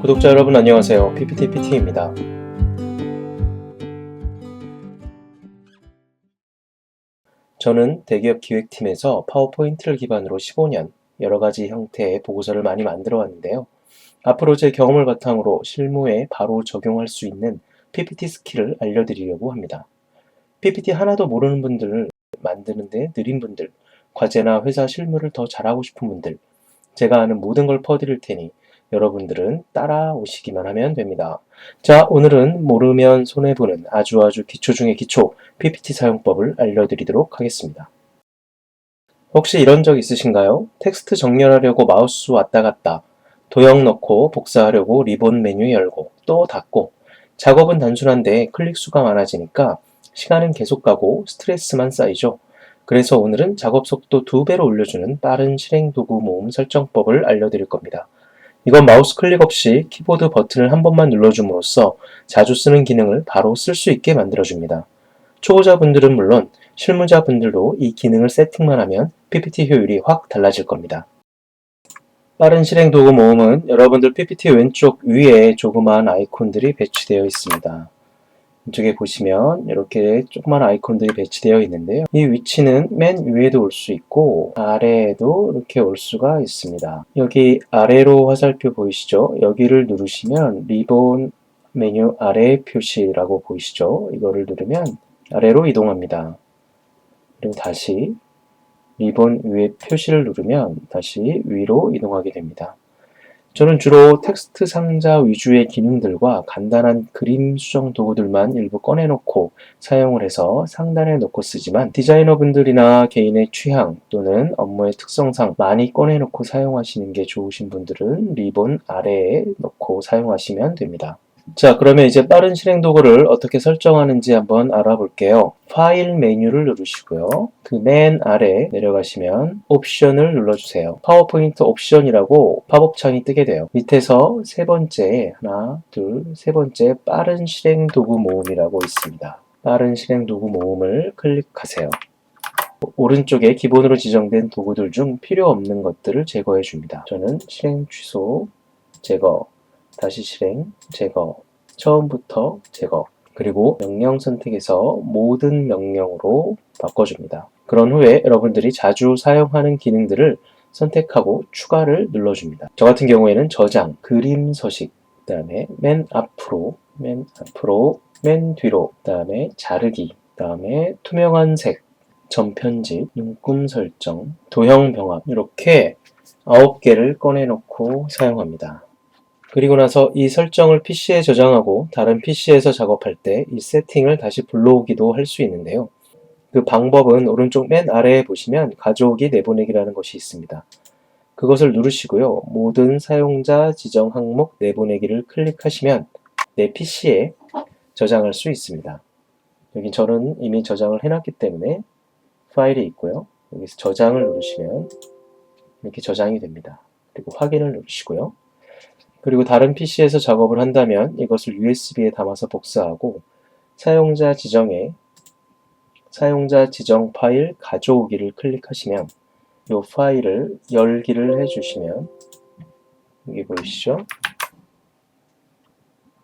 구독자 여러분 안녕하세요. PPTPT입니다. 저는 대기업 기획팀에서 파워포인트를 기반으로 15년 여러가지 형태의 보고서를 많이 만들어 왔는데요. 앞으로 제 경험을 바탕으로 실무에 바로 적용할 수 있는 PPT 스킬을 알려드리려고 합니다. PPT 하나도 모르는 분들, 만드는데 느린 분들, 과제나 회사 실무를 더 잘하고 싶은 분들, 제가 아는 모든 걸 퍼드릴 테니 여러분들은 따라오시기만 하면 됩니다. 자, 오늘은 모르면 손해보는 아주 기초 중의 기초 PPT 사용법을 알려드리도록 하겠습니다. 혹시 이런 적 있으신가요? 텍스트 정렬하려고 마우스 왔다 갔다, 도형 넣고 복사하려고 리본 메뉴 열고 또 닫고, 작업은 단순한데 클릭 수가 많아지니까 시간은 계속 가고 스트레스만 쌓이죠. 그래서 오늘은 작업 속도 2배로 올려주는 빠른 실행 도구 모음 설정법을 알려드릴 겁니다. 이건 마우스 클릭 없이 키보드 버튼을 한 번만 눌러줌으로써 자주 쓰는 기능을 바로 쓸 수 있게 만들어줍니다. 초보자분들은 물론 실무자분들도 이 기능을 세팅만 하면 PPT 효율이 확 달라질 겁니다. 빠른 실행 도구 모음은 여러분들 PPT 왼쪽 위에 조그마한 아이콘들이 배치되어 있습니다. 이쪽에 보시면 이렇게 조그마한 아이콘들이 배치되어 있는데요. 이 위치는 맨 위에도 올 수 있고 아래에도 이렇게 올 수가 있습니다. 여기 아래로 화살표 보이시죠? 여기를 누르시면 리본 메뉴 아래 표시라고 보이시죠? 이거를 누르면 아래로 이동합니다. 그리고 다시 리본 위에 표시를 누르면 다시 위로 이동하게 됩니다. 저는 주로 텍스트 상자 위주의 기능들과 간단한 그림 수정 도구들만 일부 꺼내놓고 사용을 해서 상단에 놓고 쓰지만 디자이너분들이나 개인의 취향 또는 업무의 특성상 많이 꺼내놓고 사용하시는 게 좋으신 분들은 리본 아래에 놓고 사용하시면 됩니다. 자, 그러면 이제 빠른 실행 도구를 어떻게 설정하는지 한번 알아볼게요. 파일 메뉴를 누르시고요. 그 맨 아래 내려가시면 옵션을 눌러주세요. 파워포인트 옵션이라고 팝업 창이 뜨게 돼요. 밑에서 세 번째, 하나, 둘, 세 번째 빠른 실행 도구 모음이라고 있습니다. 빠른 실행 도구 모음을 클릭하세요. 오른쪽에 기본으로 지정된 도구들 중 필요 없는 것들을 제거해 줍니다. 저는 실행 취소, 제거, 다시 실행, 제거, 처음부터 제거, 그리고 명령 선택에서 모든 명령으로 바꿔줍니다. 그런 후에 여러분들이 자주 사용하는 기능들을 선택하고 추가를 눌러줍니다. 저 같은 경우에는 저장, 그림 서식, 그 다음에 맨 앞으로, 맨 뒤로, 그 다음에 자르기, 그 다음에 투명한 색, 전편집, 눈금 설정, 도형 병합 이렇게 9개를 꺼내놓고 사용합니다. 그리고 나서 이 설정을 PC에 저장하고 다른 PC에서 작업할 때 이 세팅을 다시 불러오기도 할 수 있는데요. 그 방법은 오른쪽 맨 아래에 보시면 가져오기 내보내기라는 것이 있습니다. 그것을 누르시고요. 모든 사용자 지정 항목 내보내기를 클릭하시면 내 PC에 저장할 수 있습니다. 여기 저는 이미 저장을 해놨기 때문에 파일이 있고요. 여기서 저장을 누르시면 이렇게 저장이 됩니다. 그리고 확인을 누르시고요. 그리고 다른 PC에서 작업을 한다면 이것을 USB에 담아서 복사하고 사용자 지정에 사용자 지정 파일 가져오기를 클릭하시면 이 파일을 열기를 해주시면 여기 보이시죠?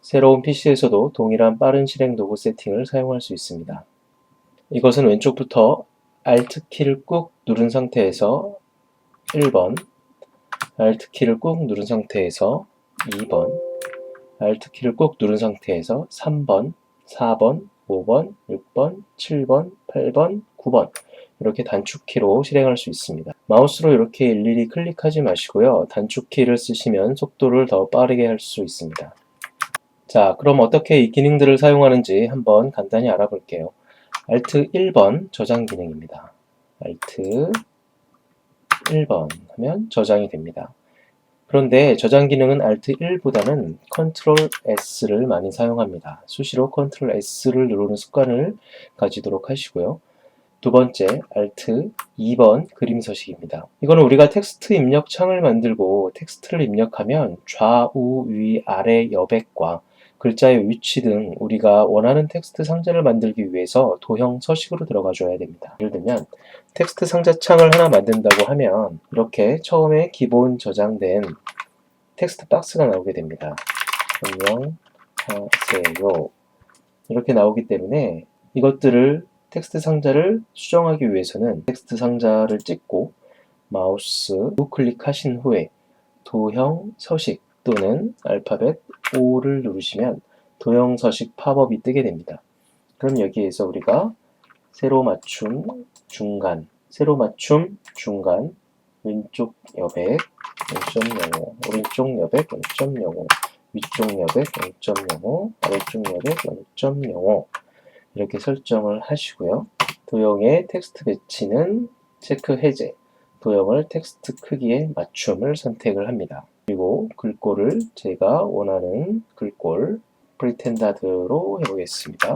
새로운 PC에서도 동일한 빠른 실행 도구 세팅을 사용할 수 있습니다. 이것은 왼쪽부터 Alt키를 꾹 누른 상태에서 1번, Alt키를 꾹 누른 상태에서 2번, Alt키를 꾹 누른 상태에서 3번, 4번, 5번, 6번, 7번, 8번, 9번 이렇게 단축키로 실행할 수 있습니다. 마우스로 이렇게 일일이 클릭하지 마시고요. 단축키를 쓰시면 속도를 더 빠르게 할 수 있습니다. 자, 그럼 어떻게 이 기능들을 사용하는지 한번 간단히 알아볼게요. Alt 1번 저장 기능입니다. Alt 1번 하면 저장이 됩니다. 그런데 저장 기능은 Alt 1보다는 Ctrl S를 많이 사용합니다. 수시로 Ctrl S를 누르는 습관을 가지도록 하시고요. 두 번째, Alt 2번 그림 서식입니다. 이거는 우리가 텍스트 입력 창을 만들고 텍스트를 입력하면 좌우, 위, 아래 여백과 글자의 위치 등 우리가 원하는 텍스트 상자를 만들기 위해서 도형 서식으로 들어가 줘야 됩니다. 예를 들면 텍스트 상자 창을 하나 만든다고 하면 이렇게 처음에 기본 저장된 텍스트 박스가 나오게 됩니다. 안녕하세요. 이렇게 나오기 때문에 이것들을 텍스트 상자를 수정하기 위해서는 텍스트 상자를 찍고 마우스 우클릭하신 후에 도형 서식 또는 알파벳 O를 누르시면 도형 서식 팝업이 뜨게 됩니다. 그럼 여기에서 우리가 세로 맞춤 중간, 세로 맞춤 중간, 왼쪽 여백 0.05, 오른쪽 여백 0.05, 위쪽 여백 0.05, 아래쪽 여백 0.05 이렇게 설정을 하시고요. 도형의 텍스트 배치는 체크 해제, 도형을 텍스트 크기에 맞춤을 선택을 합니다. 그리고 글꼴을 제가 원하는 글꼴 프리텐다드로 해보겠습니다.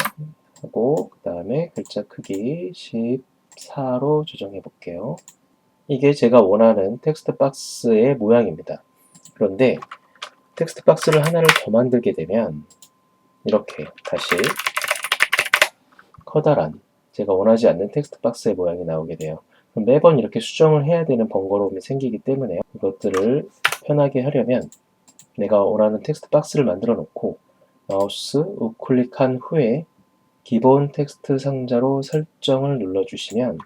하고 그 다음에 글자 크기 14로 조정해 볼게요. 이게 제가 원하는 텍스트 박스의 모양입니다. 그런데 텍스트 박스를 하나를 더 만들게 되면 이렇게 다시 커다란 제가 원하지 않는 텍스트 박스의 모양이 나오게 돼요. 그럼 매번 이렇게 수정을 해야 되는 번거로움이 생기기 때문에 이것들을 편하게 하려면 내가 원하는 텍스트 박스를 만들어 놓고 마우스 우클릭한 후에 기본 텍스트 상자로 설정을 눌러주시면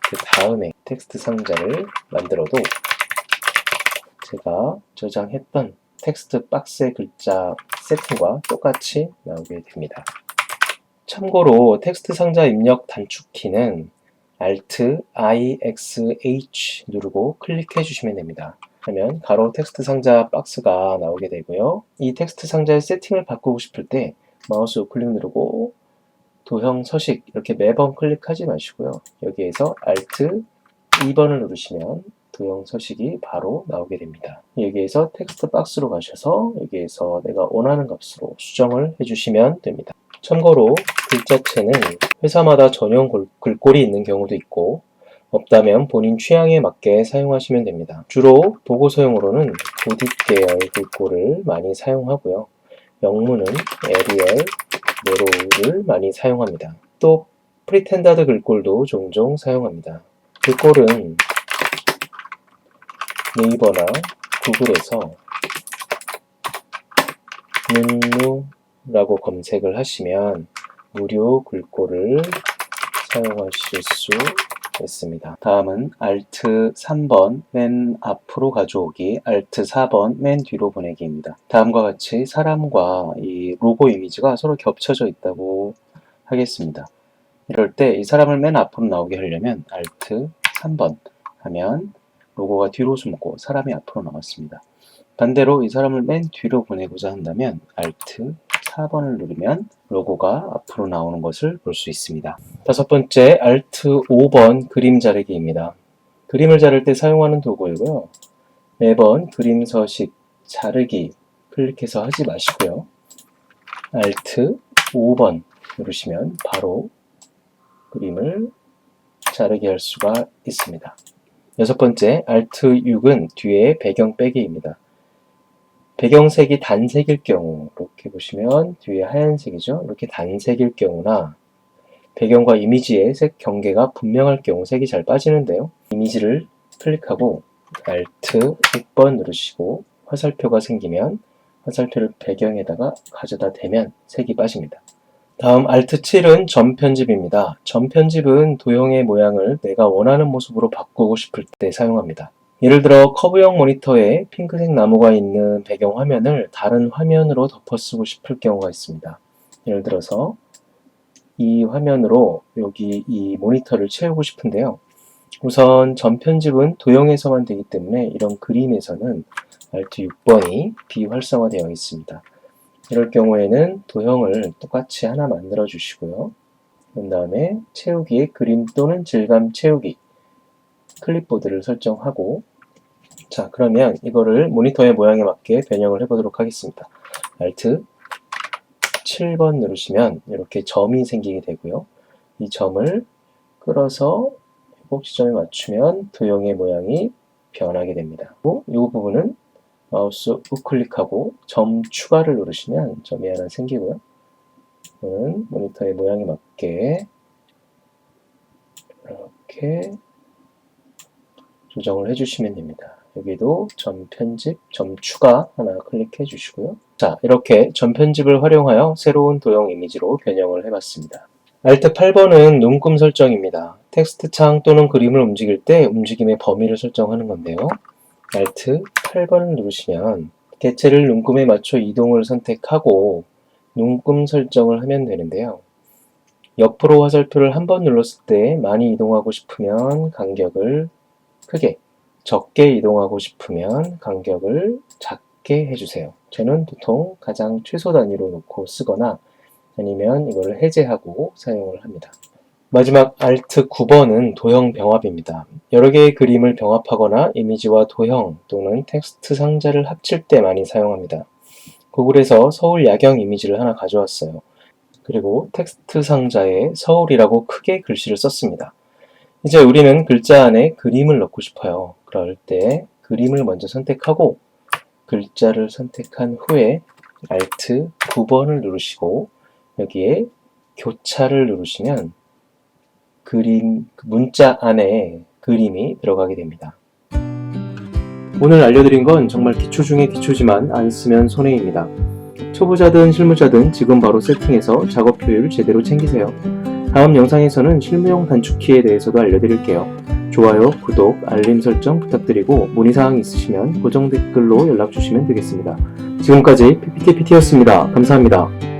그 다음에 텍스트 상자를 만들어도 제가 저장했던 텍스트 박스의 글자 세팅과 똑같이 나오게 됩니다. 참고로 텍스트 상자 입력 단축키는 Alt, I, X, H 누르고 클릭해 주시면 됩니다. 그러면 가로 텍스트 상자 박스가 나오게 되고요. 이 텍스트 상자의 세팅을 바꾸고 싶을 때 마우스 우클릭 누르고 도형 서식 이렇게 매번 클릭하지 마시고요. 여기에서 Alt 2번을 누르시면 도형 서식이 바로 나오게 됩니다. 여기에서 텍스트 박스로 가셔서 여기에서 내가 원하는 값으로 수정을 해주시면 됩니다. 참고로 글자체는 회사마다 전용 글꼴이 있는 경우도 있고 없다면 본인 취향에 맞게 사용하시면 됩니다. 주로 보고서용으로는 고딕 계열 글꼴을 많이 사용하고요. 영문은 에리얼, 네로우를 많이 사용합니다. 또 프리텐다드 글꼴도 종종 사용합니다. 글꼴은 네이버나 구글에서 눈누라고 검색을 하시면 무료 글꼴을 사용하실 수 있습니다. 다음은 Alt 3번 맨 앞으로 가져오기, Alt 4번 맨 뒤로 보내기입니다. 다음과 같이 사람과 이 로고 이미지가 서로 겹쳐져 있다고 하겠습니다. 이럴 때 이 사람을 맨 앞으로 나오게 하려면 Alt 3번 하면 로고가 뒤로 숨고 사람이 앞으로 나왔습니다. 반대로 이 사람을 맨 뒤로 보내고자 한다면 Alt 4번을 누르면 로고가 앞으로 나오는 것을 볼 수 있습니다. 다섯 번째, Alt 5번 그림 자르기입니다. 그림을 자를 때 사용하는 도구이고요. 매번 그림 서식 자르기 클릭해서 하지 마시고요. Alt 5번 누르시면 바로 그림을 자르게 할 수가 있습니다. 여섯 번째, Alt 6은 뒤에 배경 빼기입니다. 배경색이 단색일 경우 이렇게 보시면 뒤에 하얀색이죠. 이렇게 단색일 경우나 배경과 이미지의 색 경계가 분명할 경우 색이 잘 빠지는데요. 이미지를 클릭하고 Alt 6번 누르시고 화살표가 생기면 화살표를 배경에다가 가져다 대면 색이 빠집니다. 다음 Alt 7은 점 편집입니다. 점 편집은 도형의 모양을 내가 원하는 모습으로 바꾸고 싶을 때 사용합니다. 예를 들어 커브형 모니터에 핑크색 나무가 있는 배경 화면을 다른 화면으로 덮어 쓰고 싶을 경우가 있습니다. 예를 들어서 이 화면으로 여기 이 모니터를 채우고 싶은데요. 우선 점 편집은 도형에서만 되기 때문에 이런 그림에서는 Alt 6번이 비활성화되어 있습니다. 이럴 경우에는 도형을 똑같이 하나 만들어 주시고요. 그 다음에 채우기에 그림 또는 질감 채우기 클립보드를 설정하고 자 그러면 이거를 모니터의 모양에 맞게 변형을 해보도록 하겠습니다. Alt 7번 누르시면 이렇게 점이 생기게 되고요. 이 점을 끌어서 회복 지점에 맞추면 도형의 모양이 변하게 됩니다. 그리고 이 부분은 마우스 우클릭하고 점 추가를 누르시면 점이 하나 생기고요. 이거는 모니터의 모양에 맞게 이렇게 조정을 해주시면 됩니다. 여기도 점 편집, 점 추가 하나 클릭해 주시고요. 자, 이렇게 점 편집을 활용하여 새로운 도형 이미지로 변형을 해봤습니다. Alt 8번은 눈금 설정입니다. 텍스트 창 또는 그림을 움직일 때 움직임의 범위를 설정하는 건데요. Alt 8번을 누르시면 개체를 눈금에 맞춰 이동을 선택하고 눈금 설정을 하면 되는데요. 옆으로 화살표를 한 번 눌렀을 때 많이 이동하고 싶으면 간격을 크게, 적게 이동하고 싶으면 간격을 작게 해주세요. 저는 보통 가장 최소 단위로 놓고 쓰거나 아니면 이걸 해제하고 사용을 합니다. 마지막 Alt 9번은 도형 병합입니다. 여러 개의 그림을 병합하거나 이미지와 도형 또는 텍스트 상자를 합칠 때 많이 사용합니다. 구글에서 서울 야경 이미지를 하나 가져왔어요. 그리고 텍스트 상자에 서울이라고 크게 글씨를 썼습니다. 이제 우리는 글자 안에 그림을 넣고 싶어요. 그럴 때 그림을 먼저 선택하고 글자를 선택한 후에 Alt 9번을 누르시고 여기에 교차를 누르시면 문자 안에 그림이 들어가게 됩니다. 오늘 알려드린 건 정말 기초 중에 기초지만 안 쓰면 손해입니다. 초보자든 실무자든 지금 바로 세팅해서 작업 효율 제대로 챙기세요. 다음 영상에서는 실무용 단축키에 대해서도 알려드릴게요. 좋아요, 구독, 알림 설정 부탁드리고 문의사항 있으시면 고정 댓글로 연락 주시면 되겠습니다. 지금까지 PPTPT였습니다. 감사합니다.